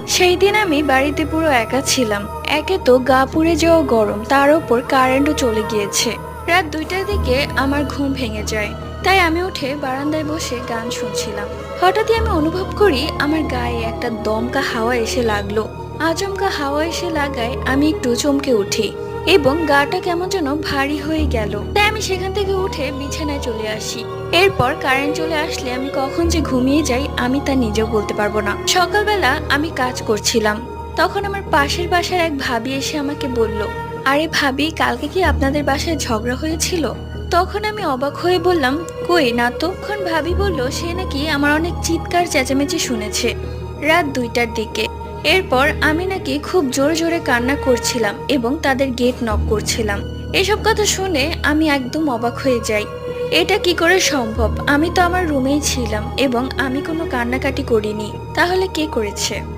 সেই দিন আমি বাড়িতে পুরো একা ছিলাম। একে তো গা পুড়ে যাওয়া গরম, তার উপর কারেন্টও চলে গিয়েছে। রাত 2টার দিকে আমার ঘুম ভেঙে যায়। তাই আমি উঠে বারান্দায় বসে গান শুনছিলাম। হঠাৎই আমি অনুভব করি আমার গায়ে একটা দমকা হাওয়া এসে লাগলো। আচমকা হাওয়া এসে লাগায় আমি একটু চমকে উঠি এবং গাটা কেমন যেন ভারী হয়ে গেল। তাই আমি সেখান থেকে উঠে বিছানায় চলে আসি। এরপর কারেন্ট চলে আসলে আমি কখন যে ঘুমিয়ে যাই আমি তা নিজেও বলতে পারবো না। সকালবেলা আমি কাজ করছিলাম, তখন আমার পাশের বাসার এক ভাবি এসে আমাকে বলল, আরে ভাবি, কালকে কি আপনাদের বাসায় ঝগড়া হয়েছিল? তখন আমি অবাক হয়ে বললাম, কই না তো। তখন ভাবি বলল সে নাকি আমার অনেক চিৎকার চেঁচামেচি শুনেছে রাত 2টার দিকে। এরপর আমি নাকি খুব জোরে জোরে কান্না করছিলাম এবং তাদের গেট নক করছিলাম। এসব কথা শুনে আমি একদম অবাক হয়ে যাই। এটা কি করে সম্ভব? আমি তো আমার রুমেই ছিলাম এবং আমি কোনো কান্নাকাটি করিনি। তাহলে কে করেছে?